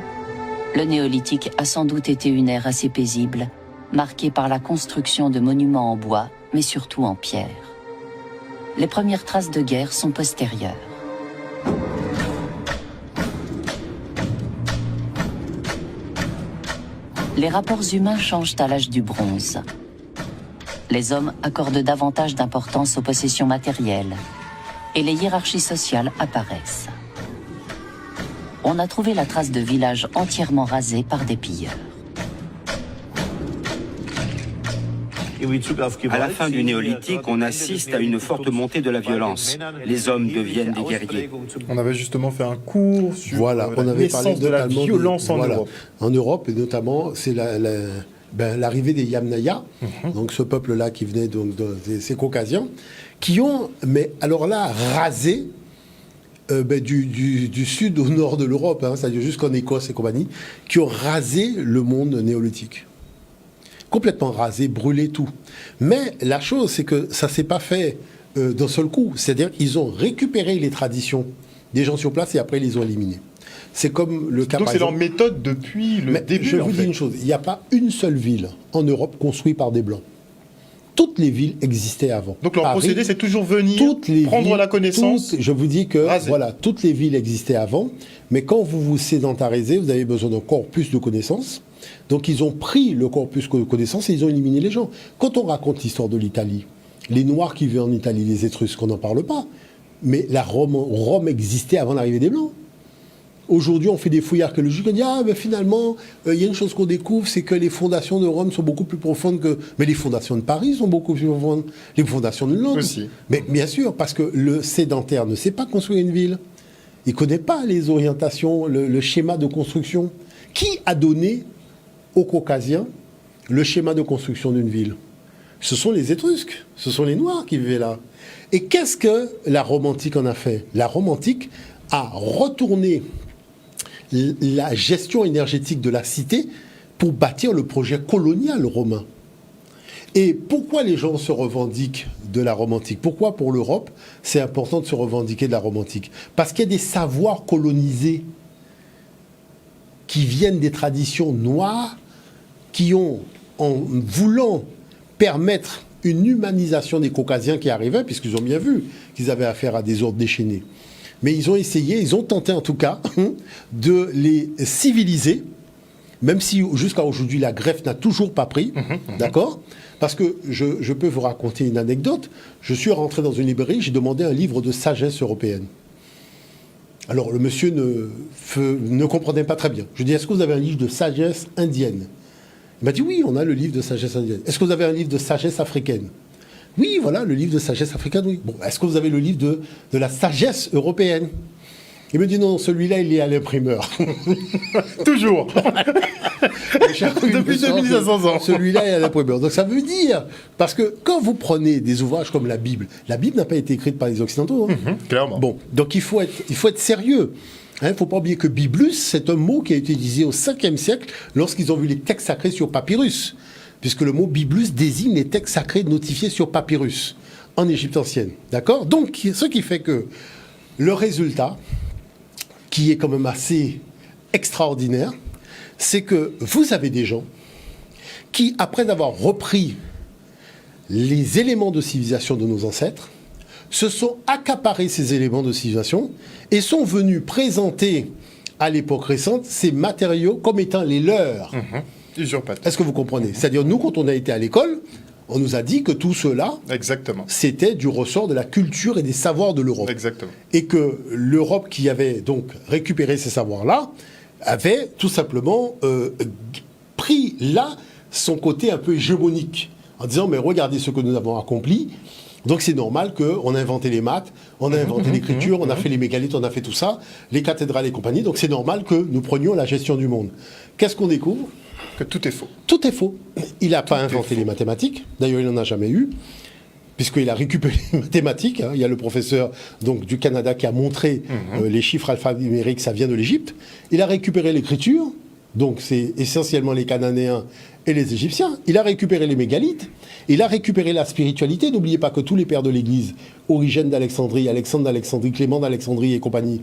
le néolithique a sans doute été une ère assez paisible, marquée par la construction de monuments en bois, mais surtout en pierre. Les premières traces de guerre sont postérieures. Les rapports humains changent à l'âge du bronze. Les hommes accordent davantage d'importance aux possessions matérielles et les hiérarchies sociales apparaissent. On a trouvé la trace de villages entièrement rasés par des pilleurs. À la fin du néolithique, on assiste à une forte montée de la violence. Les hommes deviennent des guerriers. On avait justement fait un cours sur on avait parlé de la violence en Europe. En Europe, et notamment, c'est l'arrivée des Yamnaya, donc ce peuple-là qui venait donc de ces Caucasiens, qui ont, mais alors là, rasé du sud au nord de l'Europe, c'est-à-dire jusqu'en Écosse et compagnie, qui ont rasé le monde néolithique. Complètement rasé, brûlé, tout. Mais la chose, c'est que ça ne s'est pas fait d'un seul coup. C'est-à-dire qu'ils ont récupéré les traditions des gens sur place et après, ils les ont éliminées. C'est comme le cas. Donc, c'est leur méthode depuis le début. Je vous dis une chose, il n'y a pas une seule ville en Europe construite par des Blancs. toutes les villes existaient avant. Donc leur Paris, procédé, c'est toujours venir, prendre la connaissance. Je vous dis que raser. voilà, toutes les villes existaient avant, mais quand vous vous sédentarisez, vous avez besoin d'un corpus de connaissances. Donc ils ont pris le corpus de connaissances et ils ont éliminé les gens. Quand on raconte l'histoire de l'Italie, les Noirs qui vivaient en Italie, les Étrusques, on n'en parle pas. Mais Rome existait avant l'arrivée des Blancs. Aujourd'hui, on fait des fouilles archéologiques, on dit « Ah, mais finalement, il y a une chose qu'on découvre, c'est que les fondations de Rome sont beaucoup plus profondes que... » Mais les fondations de Paris sont beaucoup plus profondes. Les fondations de Londres. Aussi. Mais bien sûr, parce que le sédentaire ne sait pas construire une ville. Il ne connaît pas les orientations, le schéma de construction. Qui a donné aux Caucasiens le schéma de construction d'une ville? Ce sont les Étrusques, ce sont les Noirs qui vivaient là. Et qu'est-ce que la Rome antique en a fait? La Rome antique a retourné la gestion énergétique de la cité pour bâtir le projet colonial romain. Et pourquoi les gens se revendiquent de la Rome antique? Pourquoi pour l'Europe, c'est important de se revendiquer de la Rome antique? Parce qu'il y a des savoirs colonisés qui viennent des traditions noires, qui ont, en voulant permettre une humanisation des Caucasiens qui arrivaient, puisqu'ils ont bien vu qu'ils avaient affaire à des ordres déchaînés. Mais ils ont essayé, ils ont tenté en tout cas, de les civiliser, même si jusqu'à aujourd'hui la greffe n'a toujours pas pris, d'accord? Parce que je peux vous raconter une anecdote. Je suis rentré dans une librairie, j'ai demandé un livre de sagesse européenne. Alors le monsieur ne comprenait pas très bien. Je lui ai dit, est-ce que vous avez un livre de sagesse indienne? Il m'a dit, oui, on a le livre de sagesse indienne. Est-ce que vous avez un livre de sagesse africaine? Oui, voilà, le livre de sagesse africaine, oui. Bon, est-ce que vous avez le livre de la sagesse européenne? Il me dit, non, celui-là, il est à l'imprimeur. Toujours. Depuis 2500 ans. Celui-là est à l'imprimeur. Donc ça veut dire, parce que quand vous prenez des ouvrages comme la Bible n'a pas été écrite par les Occidentaux. Hein. Clairement. Bon, donc il faut être sérieux. Il ne faut pas oublier que Biblus, c'est un mot qui a été utilisé au 5e siècle lorsqu'ils ont vu les textes sacrés sur papyrus. Puisque le mot Biblus désigne les textes sacrés notifiés sur papyrus, en Égypte ancienne. D'accord? Donc, ce qui fait que le résultat, qui est quand même assez extraordinaire, c'est que vous avez des gens qui, après avoir repris les éléments de civilisation de nos ancêtres, se sont accaparés ces éléments de civilisation et sont venus présenter à l'époque récente ces matériaux comme étant les leurs. Est-ce que vous comprenez? C'est-à-dire, nous, quand on a été à l'école, on nous a dit que tout cela, c'était du ressort de la culture et des savoirs de l'Europe. Exactement. Et que l'Europe, qui avait donc récupéré ces savoirs-là, avait tout simplement pris là son côté un peu hégémonique, en disant, mais regardez ce que nous avons accompli. Donc c'est normal qu'on a inventé les maths, on a inventé l'écriture, on a fait les mégalithes, on a fait tout ça, les cathédrales et compagnie. Donc c'est normal que nous prenions la gestion du monde. Qu'est-ce qu'on découvre? Que tout est faux. Tout est faux. Il n'a pas inventé les mathématiques. D'ailleurs, il n'en a jamais eu, puisqu'il a récupéré les mathématiques. Hein. Il y a le professeur donc, du Canada qui a montré les chiffres alphanumériques, ça vient de l'Égypte. Il a récupéré l'écriture, donc c'est essentiellement les Cananéens et les Égyptiens. Il a récupéré les mégalithes. Il a récupéré la spiritualité. N'oubliez pas que tous les pères de l'Église, Origène d'Alexandrie, Alexandre d'Alexandrie, Clément d'Alexandrie et compagnie,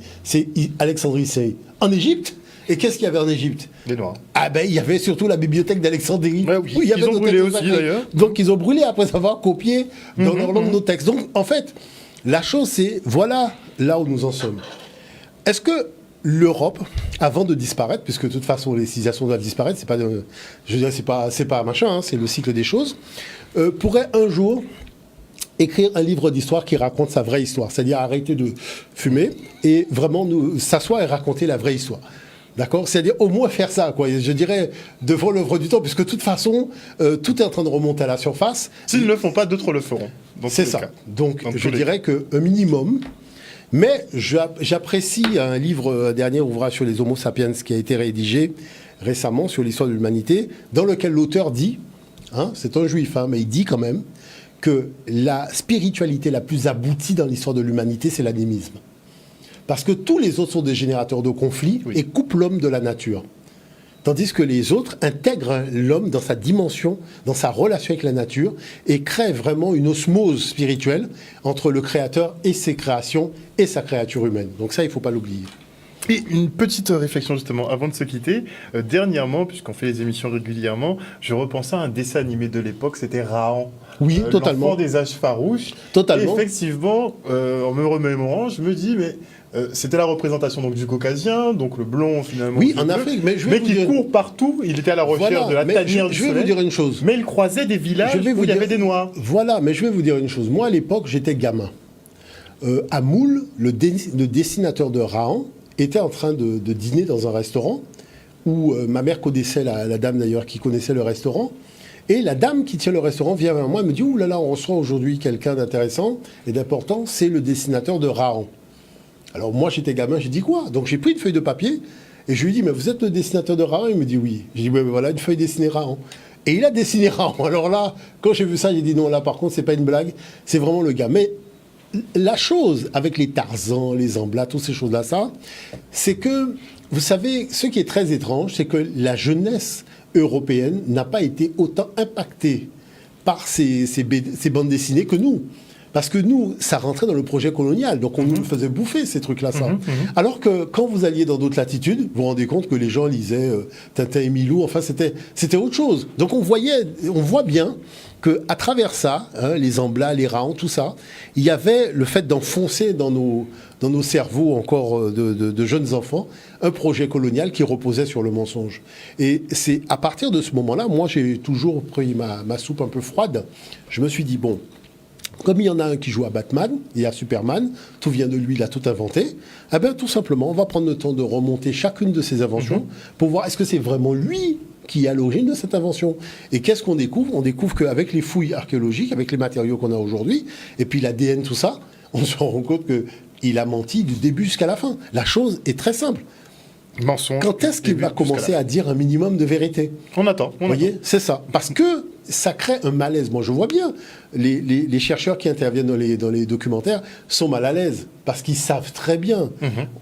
Alexandrie, c'est en Égypte. Et qu'est-ce qu'il y avait en Égypte? Les Noirs. Ah ben, il y avait surtout la bibliothèque d'Alexandrie. Ouais, oui. Il y avait ils ont brûlé aussi, d'ailleurs. Donc, ils ont brûlé après avoir copié dans leur langue nos textes. Donc, en fait, la chose, c'est, voilà là où nous en sommes. Est-ce que l'Europe, avant de disparaître, puisque de toute façon, les civilisations doivent disparaître, c'est pas, je dirais, c'est pas machin, hein, c'est le cycle des choses, pourrait un jour écrire un livre d'histoire qui raconte sa vraie histoire, c'est-à-dire arrêter de fumer et vraiment s'asseoir et raconter la vraie histoire. D'accord? C'est-à-dire au moins faire ça, quoi. Je dirais devant l'œuvre du temps, puisque de toute façon, tout est en train de remonter à la surface. S'ils ne le font pas, d'autres le feront. C'est ça. Donc je dirais qu'un minimum. Mais j'apprécie un livre, un dernier ouvrage sur les Homo sapiens qui a été rédigé récemment sur l'histoire de l'humanité, dans lequel l'auteur dit, hein, c'est un juif, hein, mais il dit quand même que la spiritualité la plus aboutie dans l'histoire de l'humanité, c'est l'animisme. Parce que tous les autres sont des générateurs de conflits et coupent l'homme de la nature. Tandis que les autres intègrent l'homme dans sa dimension, dans sa relation avec la nature, et créent vraiment une osmose spirituelle entre le créateur et ses créations et sa créature humaine. Donc ça, il ne faut pas l'oublier. Et une petite réflexion justement avant de se quitter. Dernièrement, puisqu'on fait les émissions régulièrement, je repensais à un dessin animé de l'époque, c'était Rahan. Oui, totalement. L'enfant des âges farouches. Totalement. Et effectivement, en me remémorant, je me dis, mais c'était la représentation donc, du caucasien, donc le blond finalement. Oui, en Afrique, mais qui court partout. Il était à la recherche de la tanière du soleil. Je vais vous dire une chose. Mais il croisait des villages où il y avait des Noirs. Voilà, mais je vais vous dire une chose. Moi, à l'époque, j'étais gamin. À Moule, le dessinateur de Rahan était en train de dîner dans un restaurant où ma mère connaissait la dame d'ailleurs qui connaissait le restaurant. Et la dame qui tient le restaurant vient vers moi et me dit « Ouh là là, on reçoit aujourd'hui quelqu'un d'intéressant et d'important, c'est le dessinateur de Rahan. » Alors moi, j'étais gamin, j'ai dit « Quoi ?» Donc j'ai pris une feuille de papier et je lui ai dit « Mais vous êtes le dessinateur de Rahan ?» Il me dit « Oui. » J'ai dit « Ouais, voilà, une feuille dessinée Rahan. » Et il a dessiné Rahan. Alors là, quand j'ai vu ça, j'ai dit « Non, là par contre, c'est pas une blague, c'est vraiment le gars. » Mais la chose avec les Tarzans, les Amblas, toutes ces choses-là, ça, c'est que, vous savez, ce qui est très étrange, c'est que la jeunesse européenne n'a pas été autant impactée par ces bandes dessinées que nous. Parce que nous, ça rentrait dans le projet colonial, donc on nous faisait bouffer ces trucs-là, ça. Alors que quand vous alliez dans d'autres latitudes, vous vous rendez compte que les gens lisaient Tintin et Milou, enfin c'était autre chose. Donc on voit bien qu'à travers ça, hein, les Amblas, les Rahans, tout ça, il y avait le fait d'enfoncer dans nos cerveaux encore de jeunes enfants un projet colonial qui reposait sur le mensonge. Et c'est à partir de ce moment-là, moi j'ai toujours pris ma soupe un peu froide, je me suis dit, bon, comme il y en a un qui joue à Batman et à Superman, tout vient de lui, il a tout inventé, eh bien tout simplement, on va prendre le temps de remonter chacune de ses inventions pour voir est-ce que c'est vraiment lui qui est à l'origine de cette invention. Et qu'est-ce qu'on découvre ? On découvre qu'avec les fouilles archéologiques, avec les matériaux qu'on a aujourd'hui, et puis l'ADN, tout ça, on se rend compte qu'il a menti du début jusqu'à la fin. La chose est très simple. Mensonge. Quand est-ce qu'il va commencer à dire un minimum de vérité ? On attend. Vous voyez, c'est ça. Parce que ça crée un malaise. Moi, je vois bien, les chercheurs qui interviennent dans les documentaires sont mal à l'aise, parce qu'ils savent très bien.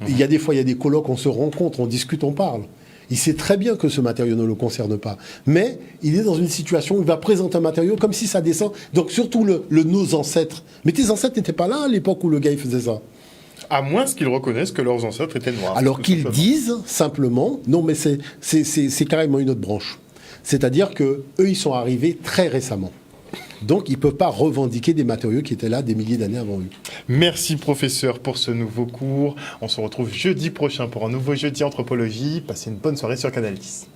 Il y a des fois, il y a des colloques, on se rencontre, on discute, on parle. Il sait très bien que ce matériau ne le concerne pas. Mais il est dans une situation où il va présenter un matériau comme si ça descend. Donc surtout le nos ancêtres. Mais tes ancêtres n'étaient pas là à l'époque où le gars il faisait ça. À moins qu'ils reconnaissent que leurs ancêtres étaient noirs. Alors qu'ils disent simplement, non mais c'est carrément une autre branche. C'est-à-dire qu'eux, ils sont arrivés très récemment. Donc, ils ne peuvent pas revendiquer des matériaux qui étaient là des milliers d'années avant eux. Merci, professeur, pour ce nouveau cours. On se retrouve jeudi prochain pour un nouveau Jeudi Anthropologie. Passez une bonne soirée sur Canal 10.